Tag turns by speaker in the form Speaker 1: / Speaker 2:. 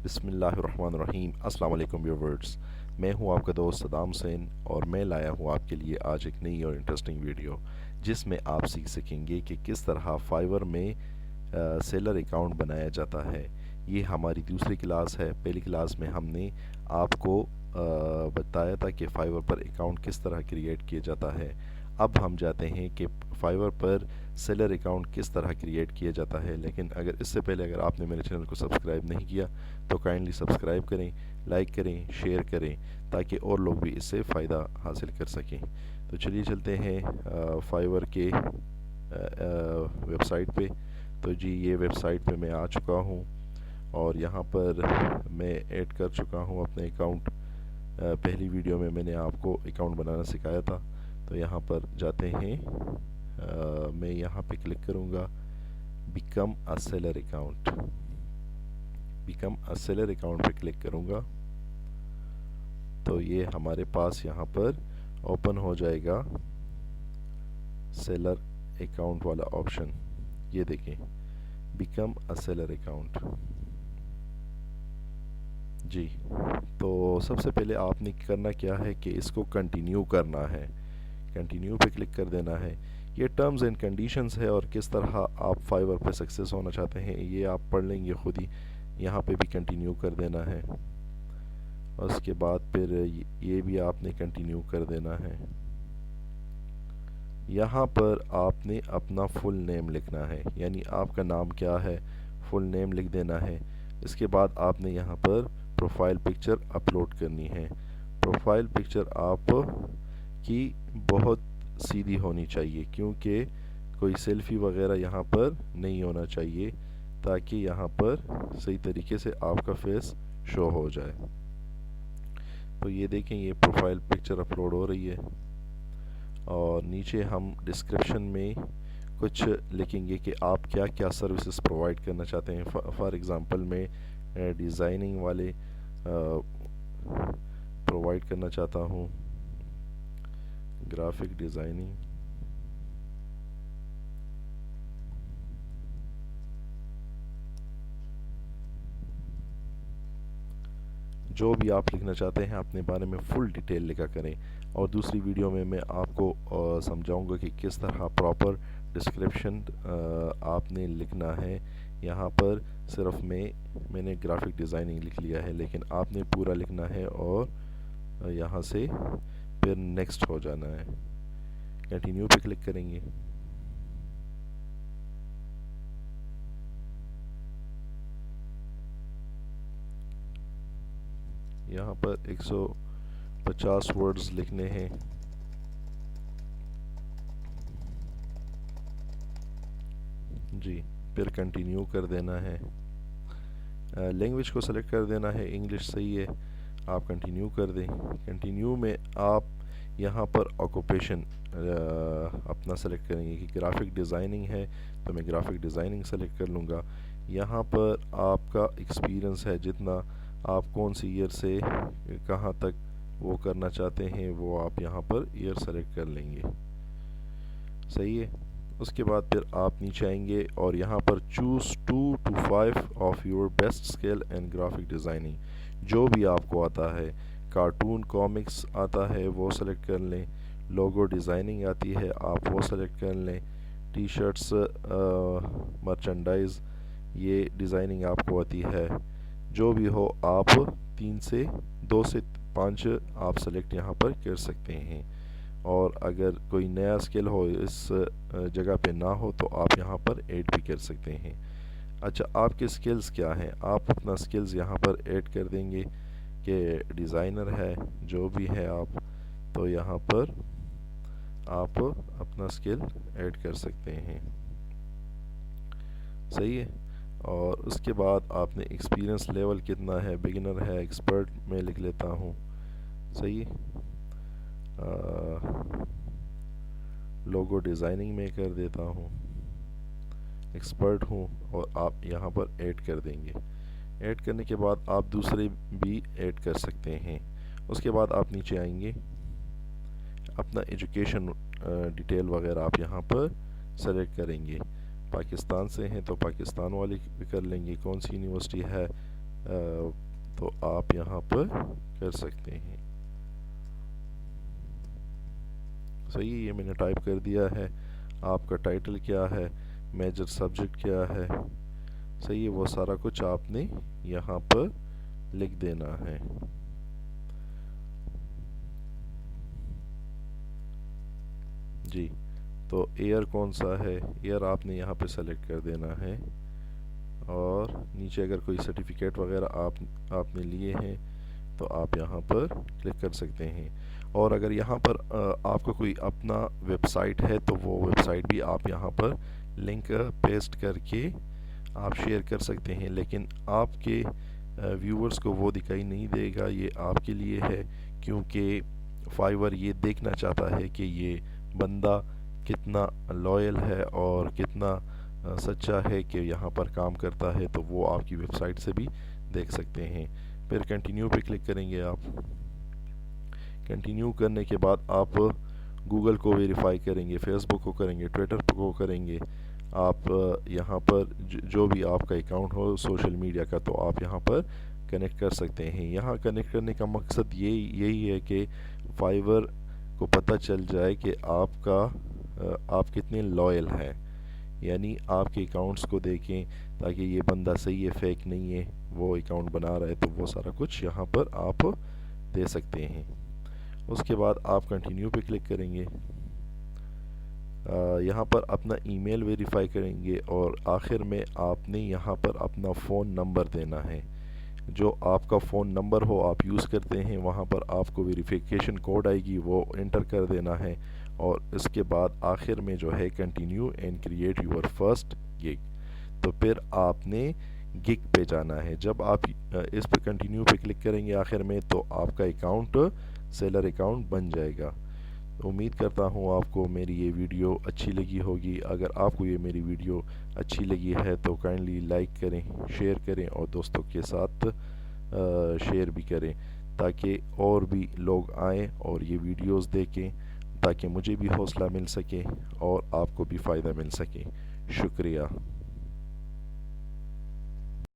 Speaker 1: بسم اللہ الرحمن الرحیم۔ السلام علیکم ویورز، میں ہوں آپ کا دوست صدام حسین اور میں لایا ہوں آپ کے لیے آج ایک نئی اور انٹرسٹنگ ویڈیو جس میں آپ سیکھ سکیں گے کہ کس طرح فائیور میں سیلر اکاؤنٹ بنایا جاتا ہے۔ یہ ہماری دوسری کلاس ہے۔ پہلی کلاس میں ہم نے آپ کو بتایا تھا کہ فائیور پر اکاؤنٹ کس طرح کریٹ کیا جاتا ہے۔ اب ہم جاتے ہیں کہ فائیور پر سیلر اکاؤنٹ کس طرح کریٹ کیا جاتا ہے، لیکن اس سے پہلے اگر آپ نے میرے چینل کو سبسکرائب نہیں کیا تو کائنڈلی سبسکرائب کریں، لائک کریں، شیئر کریں تاکہ اور لوگ بھی اس سے فائدہ حاصل کر سکیں۔ تو چلیے چلتے ہیں فائیور کے ویب سائٹ پہ۔ تو جی یہ ویب سائٹ پہ میں آ چکا ہوں اور یہاں پر میں ایڈ کر چکا ہوں اپنے اکاؤنٹ۔ پہلی ویڈیو میں میں نے آپ کو اکاؤنٹ بنانا سکھایا تھا۔ تو یہاں پر جاتے ہیں، میں یہاں پہ کلک کروں گا become a seller account. Become a seller account پہ کلک کروں گا تو یہ ہمارے پاس یہاں پر اوپن ہو جائے گا سیلر اکاؤنٹ والا آپشن۔ یہ دیکھیں، بیکم اے سیلر اکاؤنٹ۔ جی تو سب سے پہلے آپ نے کرنا کیا ہے کہ اس کو کنٹینیو کرنا ہے۔ کنٹینیو پہ کلک کر دینا ہے۔ یہ ٹرمز اینڈ کنڈیشنز ہے اور کس طرح آپ فائیور پہ سکسیس ہونا چاہتے ہیں یہ آپ پڑھ لیں گے خود ہی۔ یہاں پہ بھی کنٹینیو کر دینا ہے اور اس کے بعد پھر یہ بھی آپ نے کنٹینیو کر دینا ہے۔ یہاں پر آپ نے اپنا فل نیم لکھنا ہے، یعنی آپ کا نام کیا ہے، فل نیم لکھ دینا ہے۔ اس کے بعد آپ نے یہاں پر پروفائل پکچر اپلوڈ کرنی ہے۔ پروفائل پکچر آپ کی بہت سیدھی ہونی چاہیے، کیونکہ کوئی سیلفی وغیرہ یہاں پر نہیں ہونا چاہیے تاکہ یہاں پر صحیح طریقے سے آپ کا فیس شو ہو جائے۔ تو یہ دیکھیں، یہ پروفائل پکچر اپلوڈ ہو رہی ہے اور نیچے ہم ڈسکرپشن میں کچھ لکھیں گے کہ آپ کیا کیا سروسز پرووائڈ کرنا چاہتے ہیں۔ فار ایگزامپل میں ڈیزائننگ والے پرووائڈ کرنا چاہتا ہوں، گرافک ڈیزائننگ، جو بھی آپ لکھنا چاہتے ہیں اپنے بارے میں فل ڈیٹیل لکھا کریں۔ اور دوسری ویڈیو میں میں آپ کو سمجھاؤں گا کہ کس طرح پراپر ڈسکرپشن آپ نے لکھنا ہے۔ یہاں پر صرف میں نے گرافک ڈیزائننگ لکھ لیا ہے، لیکن آپ نے پورا لکھنا ہے اور یہاں سے پھر نیکسٹ ہو جانا ہے۔ کنٹینیو پہ کلک کریں گے۔ یہاں پر 150 ورڈز لکھنے ہیں۔ جی پھر کنٹینیو کر دینا ہے۔ لینگویج کو سلیکٹ کر دینا ہے، انگلش صحیح ہے، آپ کنٹینیو کر دیں۔ کنٹینیو میں آپ یہاں پر آکوپیشن اپنا سلیکٹ کریں گے کہ گرافک ڈیزائننگ ہے تو میں گرافک ڈیزائننگ سلیکٹ کر لوں گا۔ یہاں پر آپ کا ایکسپیرینس ہے، جتنا آپ کون سی ایئر سے کہاں تک وہ کرنا چاہتے ہیں وہ آپ یہاں پر ایئر سلیکٹ کر لیں گے، صحیح ہے۔ اس کے بعد پھر آپ نیچے آئیں گے اور یہاں پر choose 2 to 5 of your best skill and graphic designing, جو بھی آپ کو آتا ہے، کارٹون کامکس آتا ہے وہ سلیکٹ کر لیں، لوگو ڈیزائننگ آتی ہے آپ وہ سلیکٹ کر لیں، ٹی شرٹس مرچنڈائز یہ ڈیزائننگ آپ کو آتی ہے، جو بھی ہو آپ 2 سے 5 آپ سلیکٹ یہاں پر کر سکتے ہیں۔ اور اگر کوئی نیا اسکل ہو اس جگہ پہ نہ ہو تو آپ یہاں پر ایڈ بھی کر سکتے ہیں۔ اچھا، آپ کے اسکلز کیا ہیں، آپ اپنا اسکلز یہاں پر ایڈ کر دیں گے کہ ڈیزائنر ہے، جو بھی ہے آپ تو یہاں پر آپ اپنا اسکل ایڈ کر سکتے ہیں، صحیح ہے۔ اور اس کے بعد آپ نے ایکسپیرینس لیول کتنا ہے، بگنر ہے، ایکسپرٹ میں لکھ لیتا ہوں، صحیح ہے۔ لوگو ڈیزائننگ میں کر دیتا ہوں، ایکسپرٹ ہوں، اور آپ یہاں پر ایڈ کر دیں گے۔ ایڈ کرنے کے بعد آپ دوسرے بھی ایڈ کر سکتے ہیں۔ اس کے بعد آپ نیچے آئیں گے، اپنا ایجوکیشن ڈیٹیل وغیرہ آپ یہاں پر سلیکٹ کریں گے۔ پاکستان سے ہیں تو پاکستان والے کر لیں گے، کون سی یونیورسٹی ہے تو آپ یہاں پر کر سکتے ہیں. صحیح ہے، یہ میں نے ٹائپ کر دیا ہے. آپ کا ٹائٹل کیا ہے، میجر سبجیکٹ کیا ہے، صحیح ہے، وہ سارا کچھ آپ نے یہاں پر لکھ دینا ہے. جی تو ایئر کون سا ہے، ایئر آپ نے یہاں پہ سلیکٹ کر دینا ہے. اور نیچے اگر کوئی سرٹیفکیٹ وغیرہ آپ نے لیے ہیں تو آپ یہاں پر کلک کر سکتے ہیں. اور اگر یہاں پر آپ کا کوئی اپنا ویب سائٹ ہے تو وہ ویب سائٹ بھی آپ یہاں پر لنک پیسٹ کر کے آپ شیئر کر سکتے ہیں، لیکن آپ کے ویورز کو وہ دکھائی نہیں دے گا. یہ آپ کے لیے ہے کیونکہ فائیور یہ دیکھنا چاہتا ہے کہ یہ بندہ کتنا لائل ہے اور کتنا سچا ہے کہ یہاں پر کام کرتا ہے. تو وہ آپ کی ویب سائٹ سے بھی دیکھ سکتے ہیں. پھر کنٹینیو پہ کلک کریں گے. آپ کنٹینیو کرنے کے بعد آپ گوگل کو ویریفائی کریں گے، فیس بک کو کریں گے، ٹویٹر کو کریں گے. آپ یہاں پر جو بھی آپ کا اکاؤنٹ ہو سوشل میڈیا کا تو آپ یہاں پر کنیکٹ کر سکتے ہیں. یہاں کنیکٹ کرنے کا مقصد یہی ہے کہ فائیور کو پتہ چل جائے کہ آپ کتنے لائل ہیں، یعنی آپ کے اکاؤنٹس کو دیکھیں تاکہ یہ بندہ صحیح ہے فیک نہیں ہے، وہ اکاؤنٹ بنا رہا ہے. تو وہ سارا کچھ یہاں پر آپ دے سکتے ہیں. اس کے بعد آپ کنٹینیو پہ کلک کریں گے. یہاں پر اپنا ای میل ویریفائی کریں گے اور آخر میں آپ نے یہاں پر اپنا فون نمبر دینا ہے. جو آپ کا فون نمبر ہو آپ یوز کرتے ہیں وہاں پر آپ کو ویریفیکیشن کوڈ آئے گی، وہ انٹر کر دینا ہے. اور اس کے بعد آخر میں جو ہے continue and create your first gig. تو پھر آپ نے گگ پہ جانا ہے. جب آپ اس پہ کنٹینیو پہ کلک کریں گے آخر میں تو آپ کا اکاؤنٹ سیلر اکاؤنٹ بن جائے گا. امید کرتا ہوں آپ کو میری یہ ویڈیو اچھی لگی ہوگی. اگر آپ کو یہ میری ویڈیو اچھی لگی ہے تو کائنڈلی لائک کریں، شیئر کریں اور دوستوں کے ساتھ شیئر بھی کریں تاکہ اور بھی لوگ آئیں اور یہ ویڈیوز دیکھیں، تاکہ مجھے بھی حوصلہ مل سکے اور آپ کو بھی فائدہ مل سکے. شکریہ.